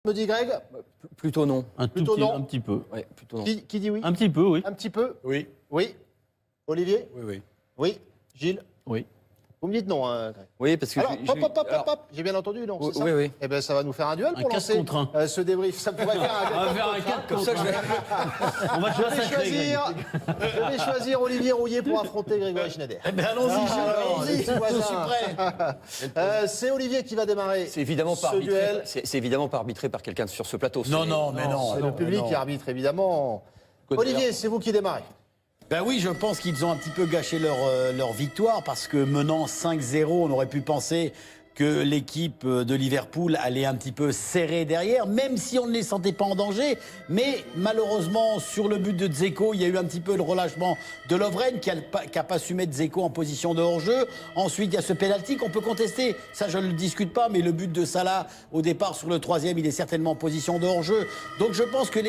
Me dit Greg. Plutôt non. Plutôt non. Un petit peu. Ouais, plutôt non. Qui dit oui? Un petit peu, oui. Un petit peu? Oui. Oui. Olivier? Oui, oui. Oui. Gilles? Oui. Vous me dites non, hein, Greg. Oui, parce que Alors, alors, hop. J'ai bien entendu, non? C'est ça oui, oui. Eh bien, ça va nous faire un duel Un pour 4 lancer contre 1. ce débrief. Ça pourrait faire On va faire un un 4 Comme contre ça, je vais... On va te je vais choisir Olivier Rouillet pour affronter Grégory Schneider. Eh bien, allons-y, allons-y, Gilles. Je suis prêt. C'est Olivier qui va démarrer. C'est évidemment pas ce arbitré. duel. C'est évidemment pas arbitré par quelqu'un sur ce plateau. Non, non, mais non. C'est le public qui arbitre, évidemment. Olivier, c'est vous qui démarrez. Ben oui, je pense qu'ils ont un petit peu gâché leur victoire parce que menant 5-0, on aurait pu penser que l'équipe de Liverpool allait un petit peu serrer derrière, même si on ne les sentait pas en danger. Mais malheureusement, sur le but de Dzeko, il y a eu un petit peu le relâchement de Lovren qui n'a pas su mettre Dzeko en position de hors-jeu. Ensuite, il y a ce pénalty qu'on peut contester. Ça, je ne le discute pas, mais le but de Salah, au départ, sur le troisième, il est certainement en position de hors-jeu. Donc je pense que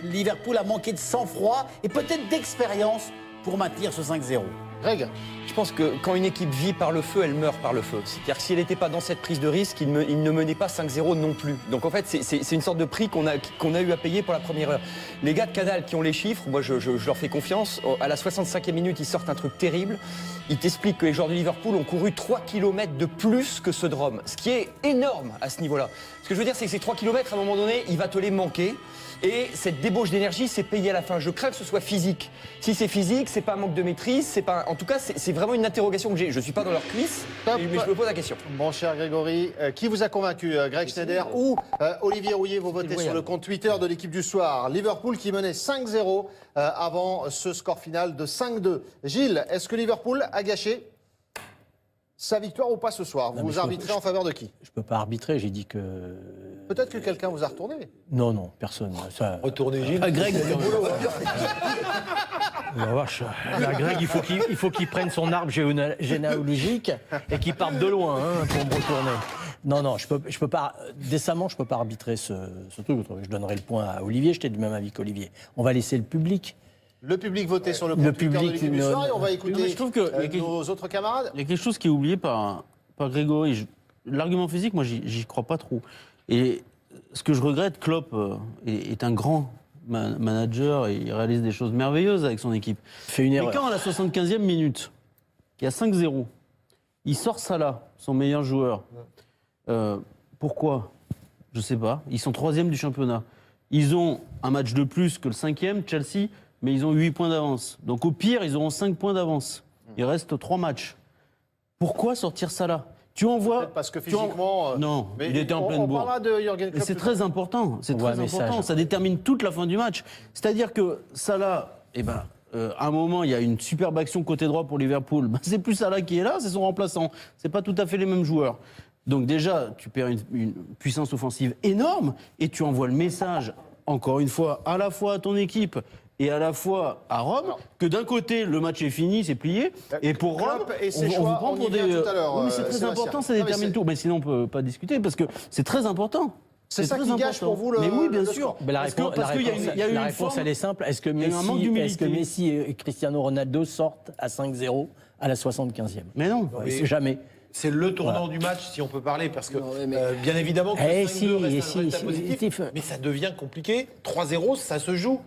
Liverpool a manqué de sang-froid et peut-être d'expérience pour maintenir ce 5-0. Greg? Je pense que quand une équipe vit par le feu, elle meurt par le feu. C'est-à-dire que si elle n'était pas dans cette prise de risque, il ne menait pas 5-0 non plus. Donc en fait, c'est une sorte de prix qu'on a eu à payer pour la première heure. Les gars de Canal qui ont les chiffres, moi je leur fais confiance. À la 65e minute, ils sortent un truc terrible. Ils t'expliquent que les joueurs de Liverpool ont couru 3 km de plus que ceux de Rome. Ce qui est énorme à ce niveau-là. Ce que je veux dire, c'est que ces 3 km, à un moment donné, il va te les manquer. Et cette débauche d'énergie, c'est payé à la fin. Je crains que ce soit physique. Si c'est physique, c'est pas un manque de maîtrise, c'est pas. En tout cas, c'est vraiment une interrogation que j'ai. Je suis pas dans leur cuisse, Top. mais je me pose la question. Mon cher Grégory, qui vous a convaincu, Greg Schneider ou Olivier Rouillet? Vous votez sur le compte Twitter de l'équipe du soir. Liverpool qui menait 5-0 avant ce score final de 5-2. Gilles, est-ce que Liverpool a gâché sa victoire ou pas ce soir? Vous arbitrez en faveur de qui? Je peux pas arbitrer, j'ai dit que... Peut-être que quelqu'un vous a retourné. Non, personne. Ça... Retournez, Gilles. Ah, Greg, la vache. Là, Greg, il faut qu'il prenne son arbre généalogique et qu'il parte de loin pour me retourner. Non, je peux pas. Décemment, je peux pas arbitrer ce truc. Je donnerai le point à Olivier. J'étais du même avis qu'Olivier. On va laisser le public. Le public votait sur le compte Twitter de l'équipe du soir et on va écouter je trouve que nos autres camarades. Il y a quelque chose qui est oublié par Grégory. L'argument physique, moi, j'y crois pas trop. Et ce que je regrette, Klopp est un grand manager et il réalise des choses merveilleuses avec son équipe. Fait une erreur. Mais quand à la 75e minute, il y a 5-0, il sort Salah, son meilleur joueur. Pourquoi? Je sais pas. Ils sont 3e du championnat. Ils ont un match de plus que le 5e, Chelsea, mais ils ont 8 points d'avance. Donc au pire, ils auront 5 points d'avance. Il reste 3 matchs. Pourquoi sortir Salah? Tu envoies... Parce que physiquement... Non, mais il était en pleine bourre. On parlera de Jürgen Klopp. C'est très important, c'est très important. Ça détermine toute la fin du match. C'est-à-dire que Salah, à un moment, il y a une superbe action côté droit pour Liverpool. C'est plus Salah qui est là, c'est son remplaçant. C'est pas tout à fait les mêmes joueurs. Donc déjà, tu perds une puissance offensive énorme et tu envoies le message, encore une fois, à la fois à ton équipe et à la fois à Rome, que d'un côté, le match est fini, c'est plié, et pour Rome, on vous prend pour des... Oui, mais c'est très important, ça détermine tout. Mais sinon, on ne peut pas discuter, parce que c'est très important. C'est ça qui gâche pour vous le... Mais oui, bien sûr. Mais la réponse, elle est simple. Est-ce que Messi et Cristiano Ronaldo sortent à 5-0 à la 75e? Mais non. Jamais. C'est le tournant du match, si on peut parler, parce que bien évidemment que le 5-2 reste un résultat positif, mais ça devient compliqué. 3-0, ça se joue.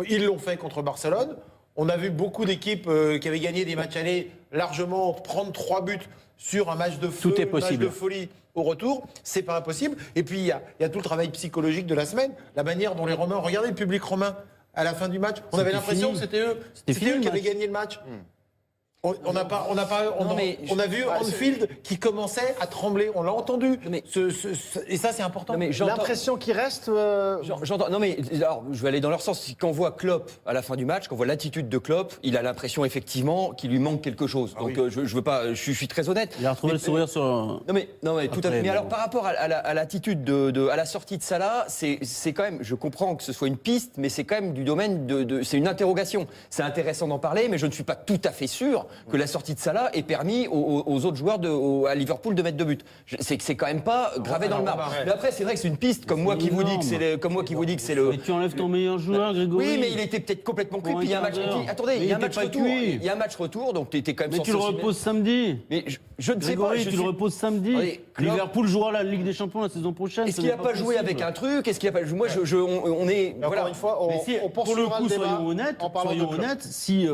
Ils l'ont fait contre Barcelone. On a vu beaucoup d'équipes qui avaient gagné des matchs allés largement prendre 3 buts sur un match de feu, tout est possible. Un match de folie au retour. C'est pas impossible. Et puis il y a tout le travail psychologique de la semaine, la manière dont les Romains, regardez le public romain à la fin du match. On avait l'impression que c'était eux qui avaient gagné le match. On a vu Anfield qui commençait à trembler, on l'a entendu. Et ça, c'est important. L'impression qui reste. J'entends. Non, mais alors, je vais aller dans leur sens. Quand on voit Klopp à la fin du match, quand on voit l'attitude de Klopp, il a l'impression effectivement qu'il lui manque quelque chose. Donc, je veux pas. Je suis très honnête. Il a retrouvé le sourire sur. Non, mais tout à fait. Mais alors, par rapport à l'attitude à la sortie de Salah, c'est quand même. Je comprends que ce soit une piste, mais c'est quand même du domaine c'est une interrogation. C'est intéressant d'en parler, mais je ne suis pas tout à fait sûr que la sortie de Salah ait permis aux autres joueurs à Liverpool de mettre 2 buts. C'est quand même pas gravé dans le marbre. Mais après, c'est vrai que c'est une piste, comme moi qui vous dis que c'est le. Mais tu enlèves ton meilleur joueur, Grégory. Oui, mais il était peut-être complètement cuit. Puis il y a un match. Attendez, il y a un match retour. Il y a un match retour, donc t'es quand même. Mais tu le reposes samedi. Mais je ne sais pas. Grégory, tu le reposes samedi. Liverpool jouera la Ligue des Champions la saison prochaine. Est-ce qu'il n'a pas joué avec un truc? Est-ce qu'il a pas? Moi, on est. Encore une fois, on pour le coup, soyons honnêtes, si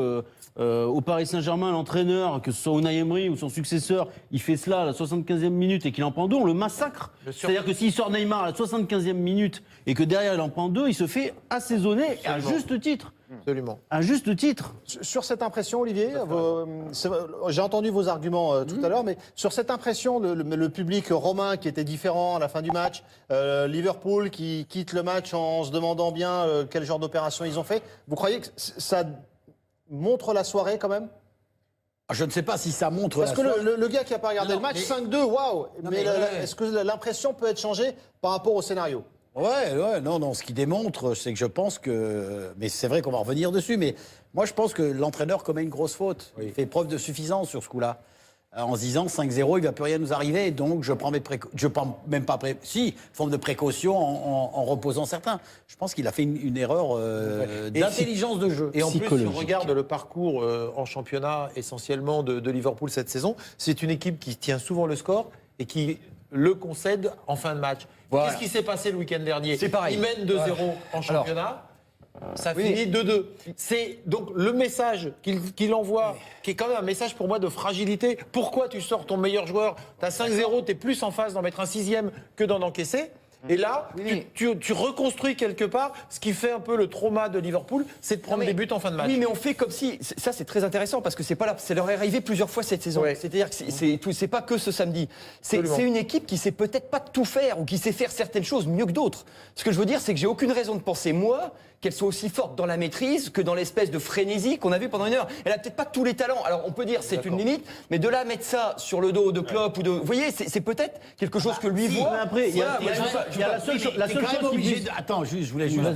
au Paris Saint-Germain, l'entraîneur, que ce soit Unai Emery ou son successeur, il fait cela à la 75e minute et qu'il en prend 2, on le massacre. C'est-à-dire que s'il sort Neymar à la 75e minute et que derrière il en prend 2, il se fait assaisonner à juste titre. Absolument. À juste titre. Sur cette impression, Olivier, j'ai entendu vos arguments tout à l'heure, mais sur cette impression, le public romain qui était différent à la fin du match, Liverpool qui quitte le match en se demandant bien quel genre d'opération ils ont fait, vous croyez que ça montre la soirée quand même? Je ne sais pas si ça montre. Parce que le gars qui n'a pas regardé le match, 5-2, waouh! Mais est-ce que l'impression peut être changée par rapport au scénario? Ouais, non, ce qui démontre, c'est que je pense que... Mais c'est vrai qu'on va revenir dessus, mais moi je pense que l'entraîneur commet une grosse faute. Il fait preuve de suffisance sur ce coup-là. En se disant 5-0, il ne va plus rien nous arriver, donc je prends même pas forme de précaution en reposant certains. Je pense qu'il a fait une erreur d'intelligence de jeu. Et en plus, si on regarde le parcours en championnat essentiellement de Liverpool cette saison, c'est une équipe qui tient souvent le score et qui le concède en fin de match. Voilà. Qu'est-ce qui s'est passé le week-end dernier? C'est pareil. Ils mènent 2-0 en championnat. Ça finit 2-2. C'est donc le message qu'il envoie, qui est quand même un message pour moi de fragilité. Pourquoi tu sors ton meilleur joueur? Tu as 5-0, tu es plus en phase d'en mettre un 6e que d'en encaisser. Et là, tu reconstruis quelque part ce qui fait un peu le trauma de Liverpool, c'est de prendre des buts en fin de match. Oui, mais on fait comme si... Ça, c'est très intéressant parce que ça leur est arrivé plusieurs fois cette saison. Ouais. C'est-à-dire que c'est pas que ce samedi. C'est une équipe qui sait peut-être pas tout faire ou qui sait faire certaines choses mieux que d'autres. Ce que je veux dire, c'est que j'ai aucune raison de penser, moi, qu'elle soit aussi forte dans la maîtrise que dans l'espèce de frénésie qu'on a vu pendant une heure. Elle a peut-être pas tous les talents. Alors, on peut dire c'est une limite, mais de là mettre ça sur le dos de Klopp ou de... Vous voyez, c'est peut-être quelque chose que lui voit. Après, il y a la seule chose qui... Attends, je voulais juste...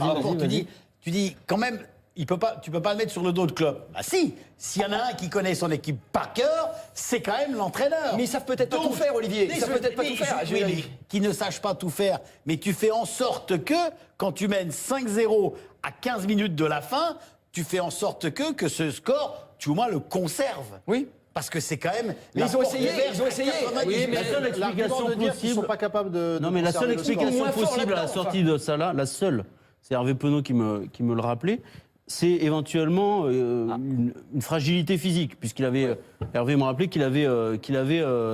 Tu dis, quand même, tu peux pas le mettre sur le dos de Klopp. Bah si, s'il y en a un qui connaît son équipe par cœur, c'est quand même l'entraîneur. Mais ils savent peut-être pas tout faire, Olivier. Ils savent peut-être pas tout faire. Oui, mais qui ne sachent pas tout faire. Mais tu fais en sorte que, quand tu mènes 5-0 à 15 minutes de la fin, tu fais en sorte que ce score, tu au moins le conserves. Oui. Parce que c'est quand même. Mais ils ont essayé. Oui, mais la seule explication possible. Ils sont pas capables de. Non, mais la seule explication possible à la sortie de Salah, la seule, c'est Hervé Penaud qui me le rappelait, c'est éventuellement une fragilité physique, puisqu'il avait. Hervé me rappelait qu'il avait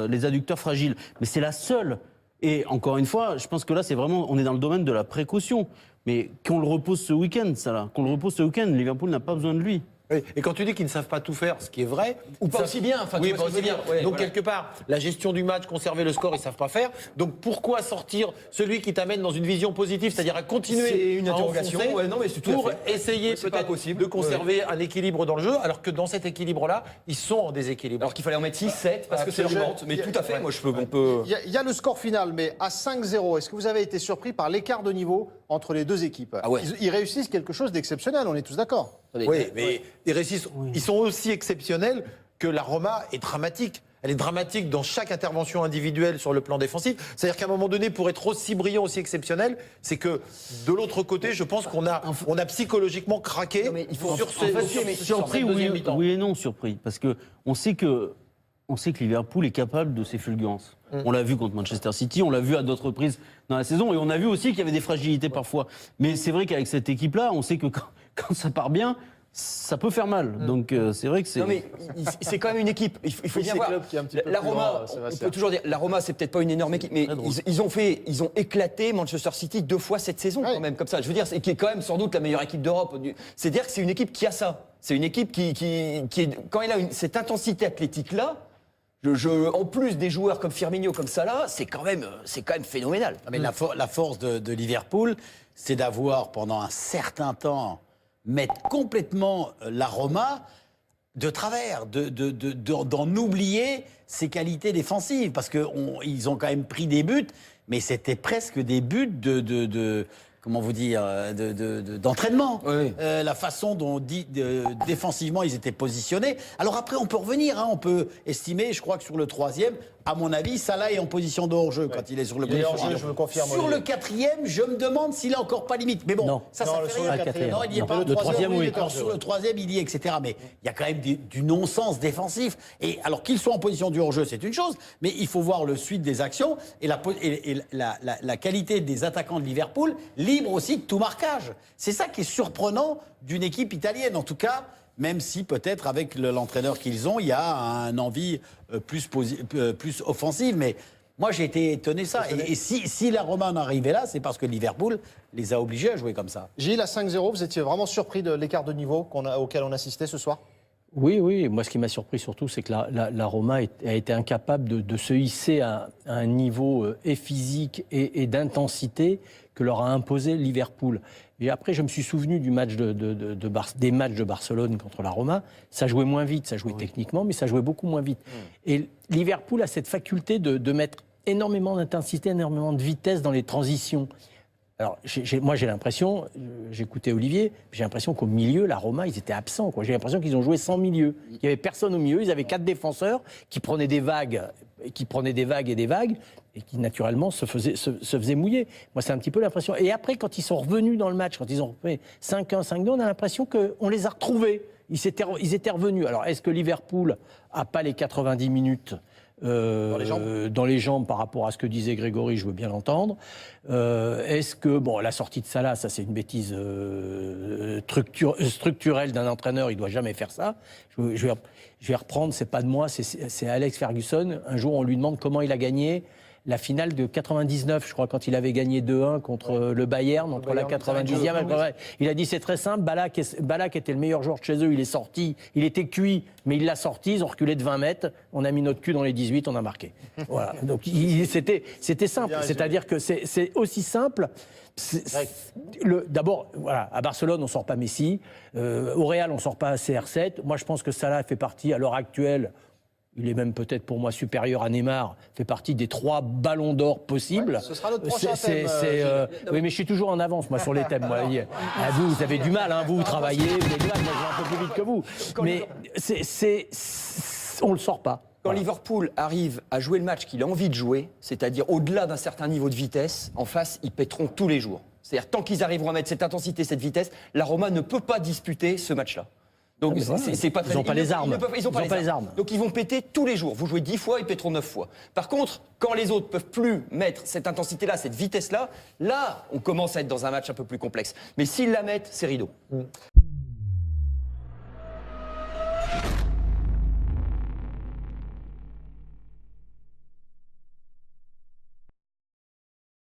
les adducteurs fragiles. Mais c'est la seule. Et encore une fois, je pense que là, c'est vraiment. On est dans le domaine de la précaution. Mais qu'on le repose ce week-end, Salah. Qu'on le repose ce week-end, Liverpool n'a pas besoin de lui. Oui. Et quand tu dis qu'ils ne savent pas tout faire, ce qui est vrai, ou pas aussi bien, enfin, oui, pas aussi bien. Ouais, donc voilà. quelque part, la gestion du match, conserver le score, ils savent pas faire. Donc pourquoi sortir celui qui t'amène dans une vision positive, c'est-à-dire à continuer c'est une à interrogation. enfoncer Ouais, non, mais c'est tout pour à fait. essayer peut-être de conserver un équilibre dans le jeu, alors que dans cet équilibre-là, ils sont en déséquilibre. Alors qu'il fallait en mettre 6-7 parce que c'est leur vente. Mais tout à fait, moi on peut. Il y a le score final, mais à 5-0, est-ce que vous avez été surpris par l'écart de niveau entre les deux équipes? Ah ouais. Ils réussissent quelque chose d'exceptionnel, on est tous d'accord. Oui, mais ils sont aussi exceptionnels que la Roma est dramatique. Elle est dramatique dans chaque intervention individuelle sur le plan défensif. C'est-à-dire qu'à un moment donné, pour être aussi brillant, aussi exceptionnel, c'est que de l'autre côté, je pense qu'on a psychologiquement craqué. Non, mais il faut surpris, oui et non surpris, parce que on sait que Liverpool est capable de ces fulgurances. On l'a vu contre Manchester City, on l'a vu à d'autres reprises dans la saison, et on a vu aussi qu'il y avait des fragilités parfois. Mais c'est vrai qu'avec cette équipe-là, on sait que quand ça part bien, ça peut faire mal. Donc c'est vrai que c'est... Non mais c'est quand même une équipe. Il faut bien voir. La Roma, on peut toujours dire, la Roma c'est peut-être pas une énorme équipe, mais ils ont éclaté Manchester City 2 fois cette saison quand même comme ça. Je veux dire, qui est quand même sans doute la meilleure équipe d'Europe. C'est-à-dire que c'est une équipe qui a ça. C'est une équipe qui est, quand elle a cette intensité athlétique là. En plus des joueurs comme Firmino, comme Salah, c'est quand même phénoménal. Mais la force de Liverpool, c'est d'avoir pendant un certain temps mettre complètement la Roma de travers, d'en oublier ses qualités défensives, parce qu'ils ont quand même pris des buts, mais c'était presque des buts comment vous dire, d'entraînement. Oui. La façon dont défensivement ils étaient positionnés. Alors après, on peut revenir, hein, on peut estimer, je crois que sur le troisième, à mon avis, Salah est en position de hors-jeu quand il est sur le côté. Je le confirme. Sur le quatrième, je me demande s'il est encore pas limite. Mais bon, Non. ça Non, fait sur rien. le quatrième. Non, il n'y est pas. Le troisième, oui. Alors, sur le troisième, il y est, etc. Mais il y a quand même du non-sens défensif. Et alors qu'ils soient en position du hors-jeu, c'est une chose, mais il faut voir le suite des actions et la qualité des attaquants de Liverpool, libre aussi de tout marquage. C'est ça qui est surprenant d'une équipe italienne, en tout cas. Même si peut-être avec l'entraîneur qu'ils ont, il y a un envie plus offensive. Mais moi, j'ai été étonné de ça. Et si la Roma en arrivait là, c'est parce que Liverpool les a obligés à jouer comme ça. Gilles, à 5-0, vous étiez vraiment surpris de l'écart de niveau auquel on assistait ce soir? Oui, oui. Moi, ce qui m'a surpris surtout, c'est que la Roma a été incapable de se hisser à un niveau physique et d'intensité que leur a imposé Liverpool. Et après, je me suis souvenu des matchs de Barcelone contre la Roma. Ça jouait moins vite, ça jouait techniquement, mais ça jouait beaucoup moins vite. Et Liverpool a cette faculté de mettre énormément d'intensité, énormément de vitesse dans les transitions. Alors, moi, j'ai l'impression, j'écoutais Olivier, j'ai l'impression qu'au milieu, la Roma, ils étaient absents, quoi. J'ai l'impression qu'ils ont joué sans milieu. Il n'y avait personne au milieu, ils avaient 4 défenseurs qui prenaient des vagues, et qui, naturellement, se faisaient mouiller. Moi, c'est un petit peu l'impression. Et après, quand ils sont revenus dans le match, quand ils ont refait 5-1, 5-2, on a l'impression qu'on les a retrouvés. Ils étaient revenus. Alors, est-ce que Liverpool n'a pas les 90 minutes dans les jambes par rapport à ce que disait Grégory, je veux bien l'entendre. Est-ce que, la sortie de Salah, ça c'est une bêtise structurelle d'un entraîneur, il ne doit jamais faire ça. Je vais reprendre, c'est pas de moi, c'est Alex Ferguson. Un jour, on lui demande comment il a gagné la finale de 99, je crois, quand il avait gagné 2-1 contre le Bayern, entre la 90e. Il a dit c'est très simple, Ballack était le meilleur joueur de chez eux, il est sorti, il était cuit, mais il l'a sorti, ils ont reculé de 20 mètres, on a mis notre cul dans les 18, on a marqué. Voilà. Donc c'était simple, c'est-à-dire que c'est aussi simple. D'abord, voilà, à Barcelone, on ne sort pas Messi, au Real, on ne sort pas CR7. Moi, je pense que Salah fait partie, à l'heure actuelle, il est même peut-être pour moi supérieur à Neymar, fait partie des 3 ballons d'or possibles. Ouais, ce sera notre prochain thème. Oui, mais je suis toujours en avance, moi, sur les thèmes. Moi. Vous avez du mal, hein, vous travaillez, vous avez du mal, moi, je vais un peu plus vite que vous. Mais on ne le sort pas. Quand Liverpool arrive à jouer le match qu'il a envie de jouer, c'est-à-dire au-delà d'un certain niveau de vitesse, en face, ils pèteront tous les jours. C'est-à-dire, tant qu'ils arriveront à mettre cette intensité, cette vitesse, la Roma ne peut pas disputer ce match-là. Donc, c'est pas très... Ils n'ont pas les armes. Ils n'ont pas les armes. Donc, ils vont péter tous les jours. Vous jouez 10 fois, ils péteront 9 fois. Par contre, quand les autres peuvent plus mettre cette intensité-là, cette vitesse-là, là, on commence à être dans un match un peu plus complexe. Mais s'ils la mettent, c'est rideau.